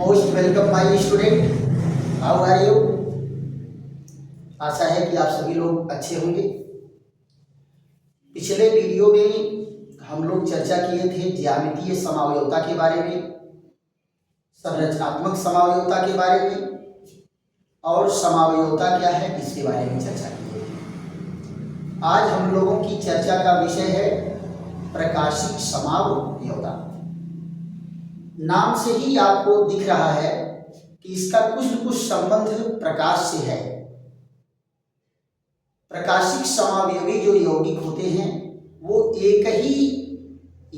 Most welcome my student, how are you. आशा है कि आप सभी लोग अच्छे होंगे। पिछले वीडियो में हम लोग चर्चा किए थे ज्यामितीय समावयवता के बारे में, संरचनात्मक समावयवता के बारे में और समावयवता क्या है इसके बारे में चर्चा की। आज हम लोगों की चर्चा का विषय है प्रकाशिक समावयवता। नाम से ही आपको दिख रहा है कि इसका कुछ न कुछ संबंध प्रकाश से है। प्रकाशिक समावयवी जो यौगिक होते हैं वो एक ही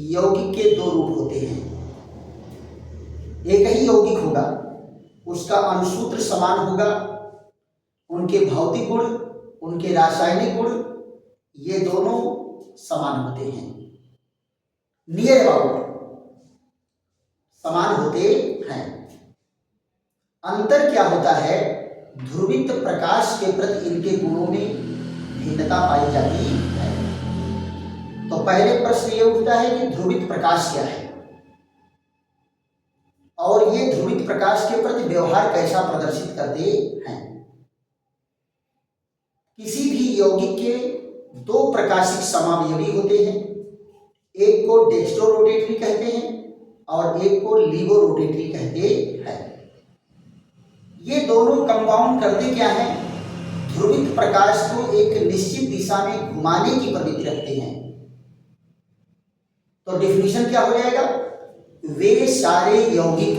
यौगिक के दो रूप होते हैं। एक ही यौगिक होगा, उसका अणुसूत्र समान होगा, उनके भौतिक गुण, उनके रासायनिक गुण ये दोनों समान होते हैं, नियर अबाउट समान होते हैं। अंतर क्या होता है, ध्रुवित प्रकाश के प्रति इनके गुणों में भिन्नता पाई जाती है। तो पहले प्रश्न ये उठता है कि ध्रुवित प्रकाश क्या है और ये ध्रुवित प्रकाश के प्रति व्यवहार कैसा प्रदर्शित करते हैं। किसी भी यौगिक के दो प्रकाशिक समावयवी होते हैं, एक को डेक्स्ट्रोरोटेटरी कहते हैं और एक को लीवोरोटेटरी कहते हैं। ये दोनों कंपाउंड करते क्या है, ध्रुवित प्रकाश को एक निश्चित दिशा में घुमाने की प्रवृत्ति रखते हैं। तो डेफिनेशन क्या हो जाएगा, वे सारे यौगिक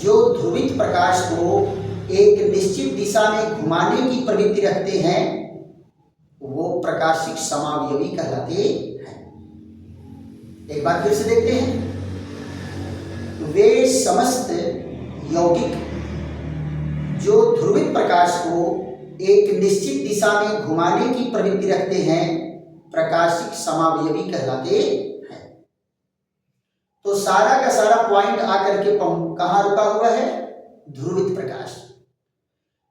जो ध्रुवित प्रकाश को एक निश्चित दिशा में घुमाने की प्रवृत्ति रखते हैं वो प्रकाशिक समावयवी कहलाते हैं। एक बार फिर से देखते हैं, वे समस्त यौगिक जो ध्रुवित प्रकाश को एक निश्चित दिशा में घुमाने की प्रवृत्ति रखते हैं प्रकाशिक समावयवी कहलाते हैं। तो सारा का सारा पॉइंट आकर के कहां रुका हुआ है, ध्रुवित प्रकाश।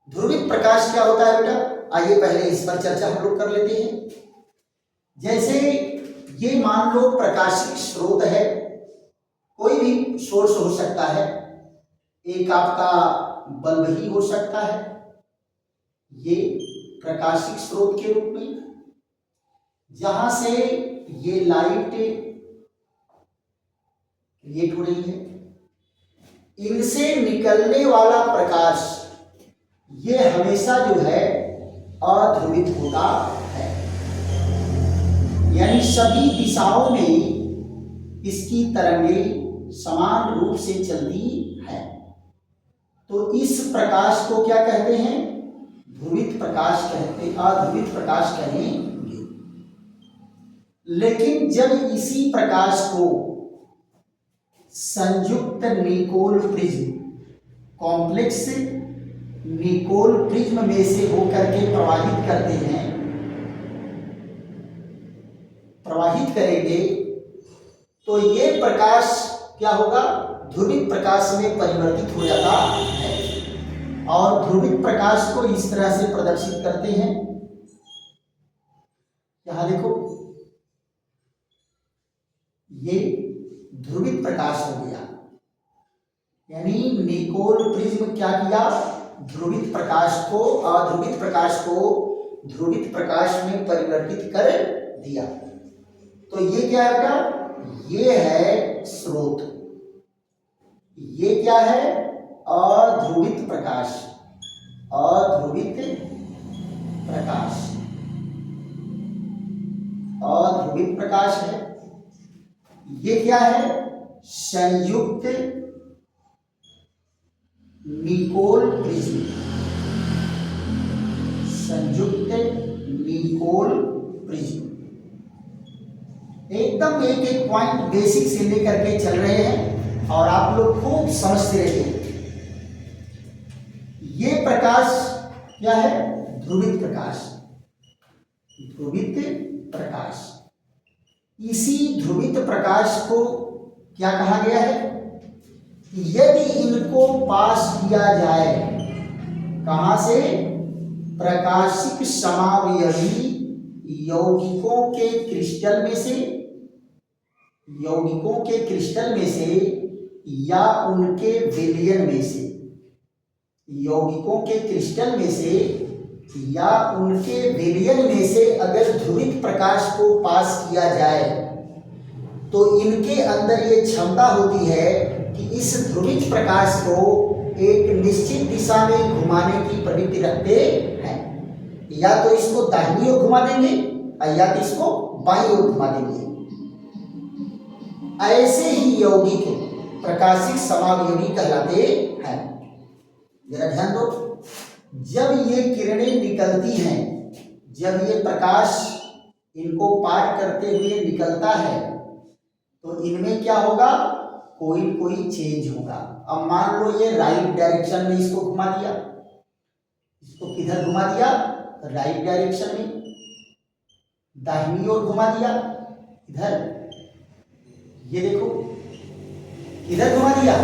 ध्रुवित प्रकाश क्या होता है बेटा, आइए पहले इस पर चर्चा हम लोग कर लेते हैं। जैसे ये मान लो प्रकाशिक स्रोत है, कोई भी सोर्स हो सकता है, एक आपका बल्ब ही हो सकता है, ये प्रकाशिक स्रोत के रूप में, जहां से ये लाइट क्रिएट हो रही है। इनसे निकलने वाला प्रकाश ये हमेशा जो है अध्रुवित होता है, यानी सभी दिशाओं में इसकी तरंगें समान रूप से चलती है। तो इस प्रकाश को क्या कहते हैं, ध्रुवित प्रकाश कहते, अध्रुवित प्रकाश कहेंगे। लेकिन जब इसी प्रकाश को संयुक्त Nicol prism, complex Nicol prism में से होकर के प्रवाहित करते हैं, प्रवाहित करेंगे तो ये प्रकाश क्या होगा, ध्रुवित प्रकाश में परिवर्तित हो जाता है और ध्रुवित प्रकाश को इस तरह से प्रदर्शित करते हैं। यहां देखो, ये ध्रुवित प्रकाश हो गया, यानी निकोल प्रिज्म क्या किया, ध्रुवित प्रकाश को अध्रुवित प्रकाश को ध्रुवित प्रकाश में परिवर्तित कर दिया। तो ये क्या है, ये है स्रोत, ये क्या है, अध्रुवित प्रकाश, अध्रुवित प्रकाश, अध्रुवित प्रकाश है। ये क्या है, संयुक्त निकोल प्रिज्म, संयुक्त निकोल प्रिज्म। एकदम एक एक पॉइंट बेसिक से लेकर के चल रहे हैं और आप लोग खूब समझते रहिए। ये प्रकाश क्या है, ध्रुवित प्रकाश, ध्रुवित प्रकाश। इसी ध्रुवित प्रकाश को क्या कहा गया है, यदि इनको पास किया जाए कहां से, प्रकाशिक समावयवी यौगिकों के क्रिस्टल में से, यौगिकों के क्रिस्टल में से या उनके विलयन में से, यौगिकों के क्रिस्टल में से या उनके विलयन में से अगर ध्रुवित प्रकाश को पास किया जाए तो इनके अंदर ये क्षमता होती है कि इस ध्रुवित प्रकाश को एक निश्चित दिशा में घुमाने की प्रवृत्ति रखते हैं। या तो इसको दाहिनी ओर घुमा देंगे या तो इसको बाईं ओर घुमा देंगे। ऐसे ही यौगिक प्रकाशिक समावयवी कहलाते हैं। जरा ध्यान दो, जब ये किरणें निकलती हैं, जब ये प्रकाश इनको पार करते हुए निकलता है तो इनमें क्या होगा, कोई चेंज होगा। अब मान लो ये राइट डायरेक्शन में इसको घुमा दिया, इसको किधर घुमा दिया, राइट डायरेक्शन में। दाहिनी ओर घुमा दिया, इधर, ये देखो इधर घुमा दिया,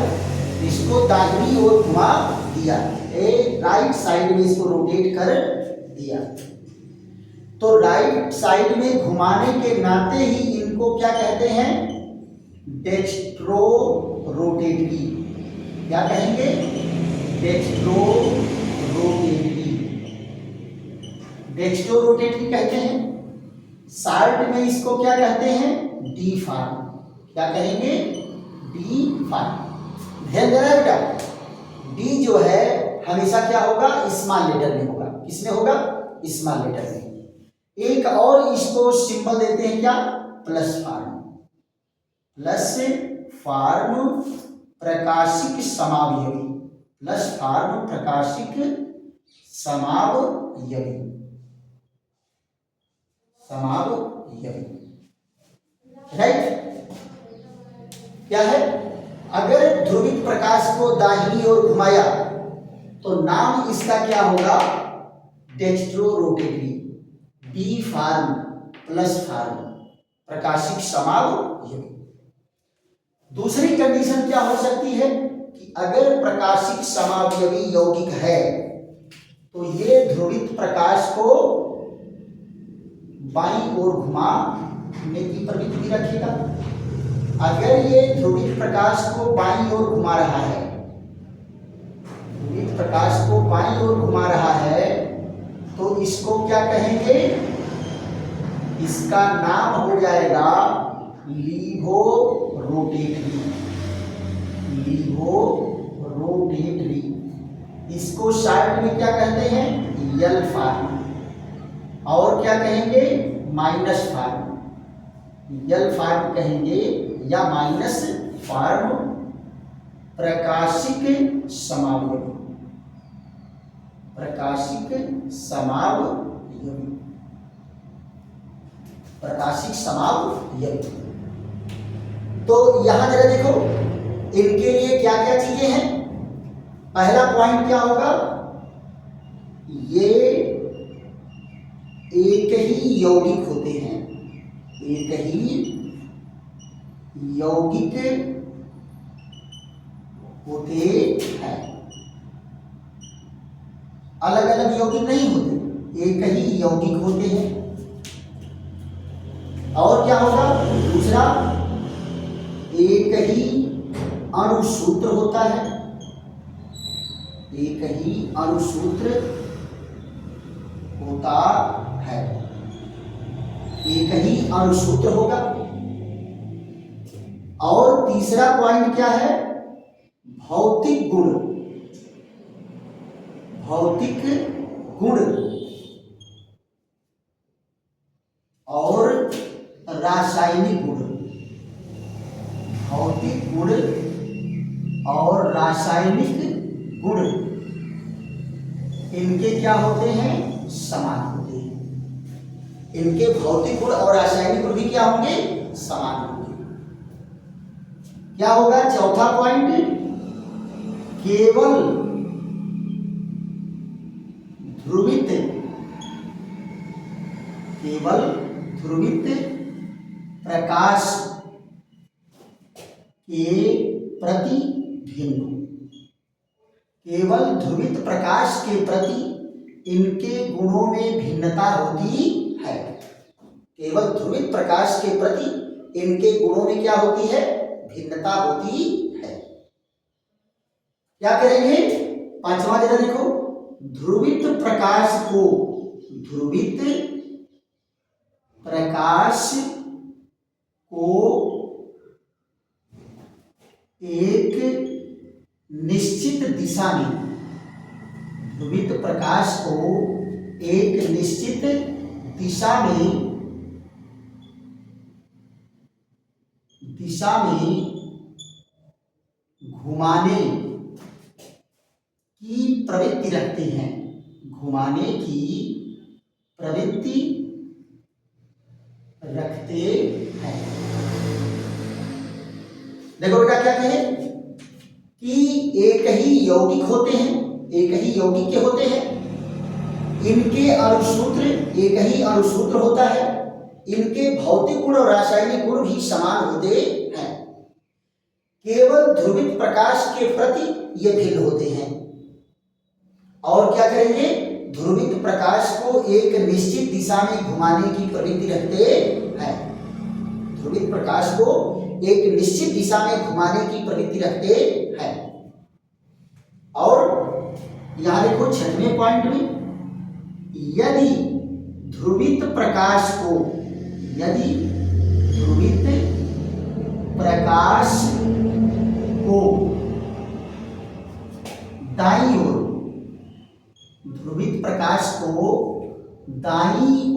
इसको दाहिनी ओर घुमा दिया, राइट साइड में इसको रोटेट कर दिया। तो राइट साइड में घुमाने के नाते ही इनको क्या कहते हैं, डेक्स्ट्रो रोटेटरी। क्या कहेंगे, डेक्स्ट्रो रोटेटरी, डेक्स्ट्रो रोटेटरी कहते हैं। शार्ट में इसको क्या कहते हैं, डी फार्म। क्या कहेंगे, डी फार्म। ध्यान देना बेटा, डी जो है हमेशा क्या होगा, स्मॉल लेटर में होगा। किसमें होगा, स्मॉल लेटर में। एक और इसको सिंबल देते हैं क्या, प्लस फार्म। प्लस फार्म प्रकाशिक समावयवी, प्लस फार्म प्रकाशिक समावयवी, समावयवी, राइट। क्या है, अगर ध्रुवित प्रकाश को दाहिनी ओर घुमाया तो नाम इसका क्या होगा, dextro rotatory, D form plus form प्रकाशिक समावयवी। दूसरी कंडीशन क्या हो सकती है कि अगर प्रकाशिक समावयवी यौगिक है तो ये ध्रुवित प्रकाश को बाईं ओर घुमाने की प्रवृत्ति रखेगा। अगर ये ध्रुवित प्रकाश को बाईं ओर घुमा रहा है, ध्रुवित प्रकाश को बाईं ओर घुमा रहा है तो इसको क्या कहेंगे, इसका नाम हो जाएगा लीवो रोटेटरी, लीवो रोटेटरी। इसको शार्ट में क्या कहते हैं, यल फार्म, और क्या कहेंगे, माइनस फार्म। यल फार्म कहेंगे या माइनस फार्म प्रकाशिक समावयवी, प्रकाशिक समावयवी, प्रकाशिक समावयवी। तो यहां जरा देखो, इनके लिए क्या क्या चीजें हैं। पहला पॉइंट क्या होगा, ये एक ही यौगिक होते हैं, एक ही यौगिक होते हैं, अलग अलग यौगिक नहीं होते, एक ही यौगिक होते हैं। और क्या होगा, दूसरा, एक ही अणुसूत्र होता है, एक ही अणुसूत्र होता है, एक ही अणुसूत्र होगा। और तीसरा पॉइंट क्या है, भौतिक गुण, भौतिक गुण और रासायनिक गुण, भौतिक गुण और रासायनिक गुण, इनके क्या होते हैं, समान होते हैं। इनके भौतिक गुण और रासायनिक गुण भी क्या होंगे, समान होंगे। क्या होगा चौथा पॉइंट, केवल ध्रुवित, केवल ध्रुवित प्रकाश के प्रति भिन्न, केवल ध्रुवित प्रकाश के प्रति इनके गुणों में भिन्नता होती है। केवल ध्रुवित प्रकाश के प्रति इनके गुणों में क्या होती है, भिन्नता होती है। क्या करेंगे? पांचवा जरा देखो, ध्रुवित प्रकाश को एक निश्चित दिशा में घुमाने की प्रवृत्ति रखते हैं। देखो बेटा क्या कहे कि एक ही यौगिक के होते हैं, इनके अणुसूत्र एक ही अणुसूत्र होता है, इनके भौतिक गुण और रासायनिक गुण भी समान होते हैं, केवल ध्रुवित प्रकाश के प्रति ये भिन्न होते हैं। और क्या करेंगे? ध्रुवित प्रकाश को एक निश्चित दिशा में घुमाने की प्रवृत्ति रखते हैं। ध्रुवित प्रकाश को एक निश्चित दिशा में घुमाने की प्रवृत्ति रखते हैं। और यहां देखो छठवें पॉइंट में, यदि ध्रुवित प्रकाश को दाईं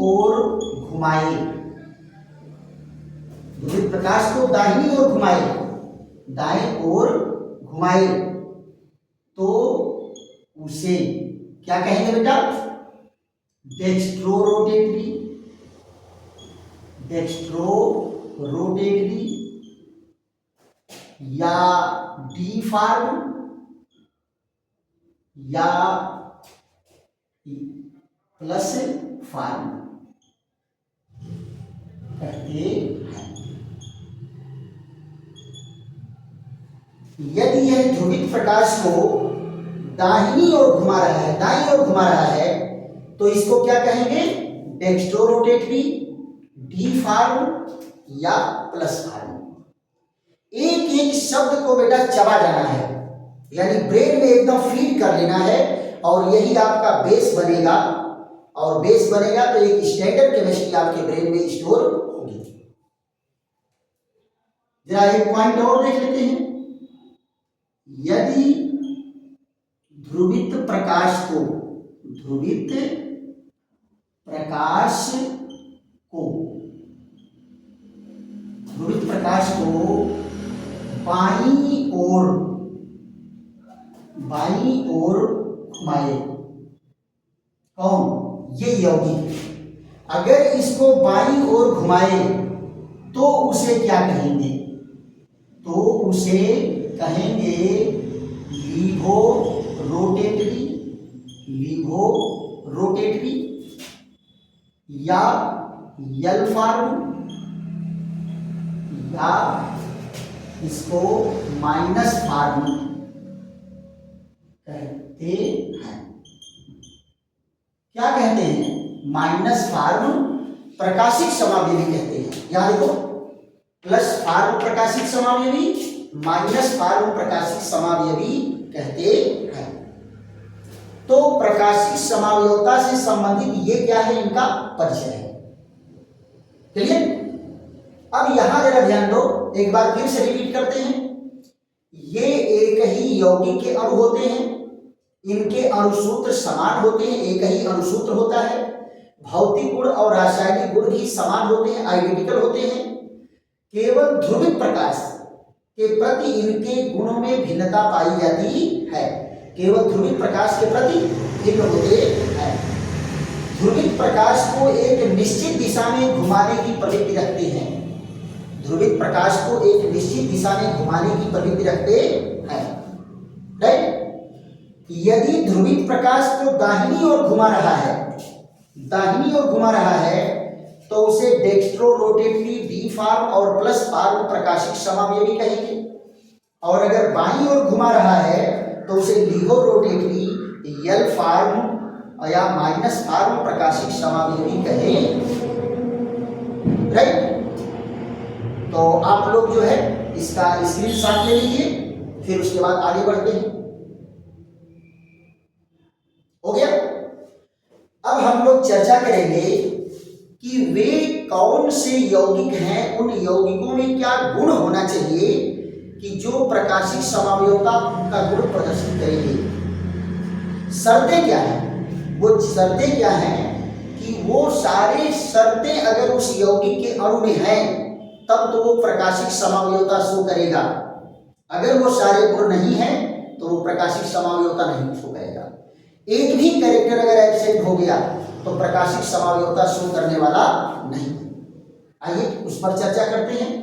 ओर घुमाए तो उसे क्या कहेंगे बेटा? डेक्स्ट्रोरोटेटरी या डी फार्म या प्लस फार्म कहते हैं। यदि यह ध्रुवित प्रकाश को दाहिनी ओर घुमा रहा है तो इसको क्या कहेंगे? डेक्स्ट्रोरोटेटरी, डी फार्म या प्लस फार्म। एक एक शब्द को बेटा चबा जाना है, यानी ब्रेन में एकदम फीड कर लेना है, और यही आपका बेस बनेगा। और बेस बनेगा तो एक स्टैंडर्ड केमिस्ट्री आपके ब्रेन में स्टोर होगी। जरा एक पॉइंट और देख लेते हैं। यदि ध्रुवित प्रकाश को बाईं ओर घुमाए, कौन? ये यौगिक। अगर इसको बाईं ओर घुमाए तो उसे क्या कहेंगे? तो उसे कहेंगे लीवोरोटेटरी या यल फार्म, या इसको माइनस फार्म कहते हैं। क्या कहते हैं? माइनस फार्म प्रकाशिक समावयवी कहते हैं। यहां देखो, प्लस फार्म प्रकाशिक समावयवी, माइनस फार्म प्रकाशिक समावयवी कहते हैं। तो प्रकाशिक समावयवता से संबंधित ये क्या है? इनका परिचय है। चलिए अब यहां जरा ध्यान दो, एक बार फिर से रिपीट करते हैं। ये एक ही यौगिक के अणु होते हैं, इनके अणुसूत्र समान होते हैं, एक ही अणुसूत्र होता है, भौतिक गुण और रासायनिक गुण भी समान होते हैं, आइडेंटिकल होते हैं। केवल ध्रुवित प्रकाश के प्रति इनके गुणों में भिन्नता पाई जाती है। केवल ध्रुवित प्रकाश के प्रति भिन्न होते हैं। ध्रुवित प्रकाश को एक निश्चित दिशा में घुमाने की प्रवृत्ति रखते हैं। ध्रुवित प्रकाश को एक निश्चित दिशा में घुमाने की प्रवृत्ति रखते हैं। राइट? यदि ध्रुवित प्रकाश को दाहिनी ओर घुमा रहा है तो उसे डेक्स्ट्रोरोटेटरी, डी फार्म और प्लस फार्म प्रकाशिक समावयवी कहेंगे। और अगर बाईं ओर घुमा रहा है तो उसे लीवोरोटेटरी, यल फार्म या माइनस फार्म प्रकाशिक समावयवी कहें। राइट? तो आप लोग जो है इसका स्क्रीनशॉट ले लीजिए, फिर उसके बाद आगे बढ़ते हैं। हो गया। अब हम लोग चर्चा करेंगे कि वे कौन से यौगिक हैं, उन यौगिकों में क्या गुण होना चाहिए कि जो प्रकाशिक समावयवता का गुण प्रदर्शित करेंगे। शर्तें क्या हैं, वो शर्तें क्या हैं कि वो सारे शर्तें अगर उस यौगिक के अणु में हैं तब तो वो प्रकाशिक समावयवता शो करेगा। अगर वो सारे गुण नहीं हैं तो वो प्रकाशिक समावयवता नहीं शो करेगा। एक भी कैरेक्टर अगर एब्सेंट हो गया तो प्रकाशिक समावयवता शो करने वाला नहीं। आइए उस पर चर्चा करते हैं।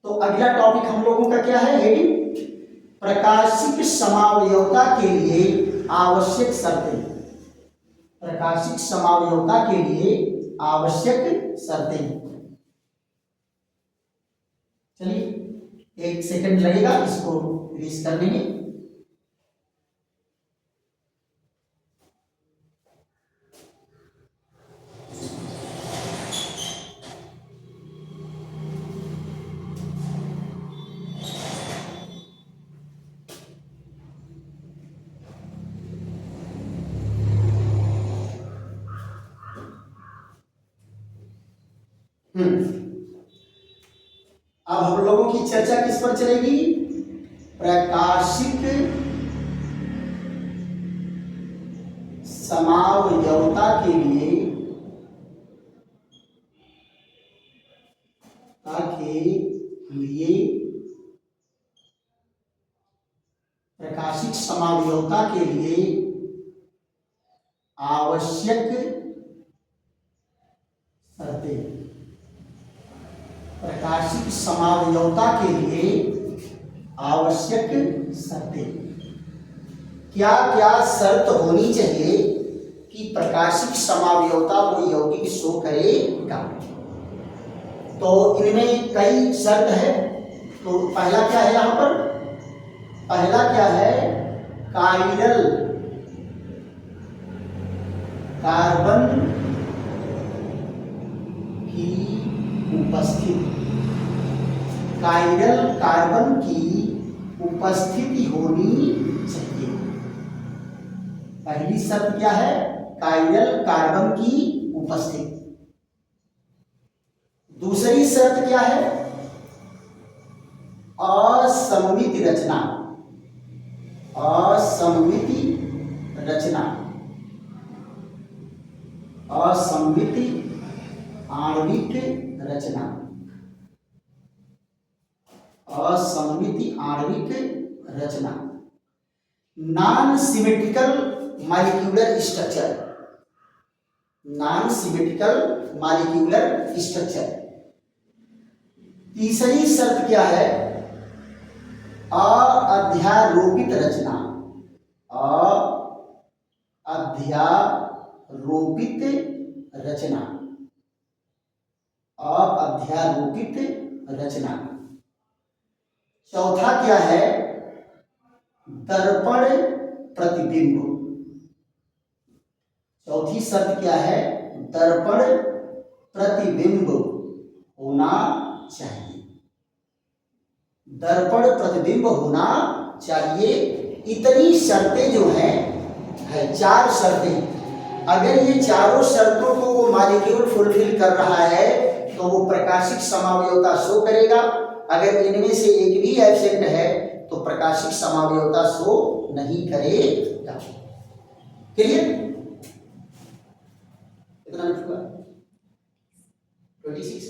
तो अगला टॉपिक हम लोगों का क्या है, हेडिंग प्रकाशिक समावयवता के लिए आवश्यक शर्तें। प्रकाशिक समावयवता के लिए आवश्यक शर्तें। चलिए 1 सेकंड लगेगा इसको रिलीज करने में। अब हम लोगों की चर्चा किस पर चलेगी, प्रकाशिक समावयवता के लिए प्रकाशिक समावयवता के लिए आवश्यक शर्तें। प्रकाशिक समावयवता के लिए आवश्यक शर्तें। क्या क्या शर्त होनी चाहिए कि प्रकाशिक समावयवता वो यौगिक शो करेगा। तो इनमें कई शर्त है। तो पहला क्या है, यहां पर पहला क्या है, कायरल कार्बन की उपस्थिति। कायरल कार्बन की उपस्थिति होनी चाहिए। पहली शर्त क्या है, कायरल कार्बन की उपस्थिति। दूसरी शर्त क्या है, असममित रचना। असममित रचना, असममित आणविक रचना, असममित आणविक रचना। Non symmetrical molecular structure. Non symmetrical molecular structure. तीसरी शर्त क्या है, अध्यारोपित रचना। अध्यारोपित रचना, अध्यारोपित रचना। चौथा क्या है, दर्पण प्रतिबिंब। चौथी शर्त क्या है, दर्पण प्रतिबिंब होना चाहिए। दर्पण प्रतिबिंब होना चाहिए। इतनी शर्तें जो हैं है 4 शर्तें। अगर ये चारों शर्तों को वो मॉलिक्यूल फुलफिल कर रहा है तो वो प्रकाशिक समावयवता शो करेगा। अगर इनमें से एक भी एब्सेंट है तो प्रकाशिक समावयवता शो नहीं करेगा। क्लियर? कितना मिनट हुआ? 26।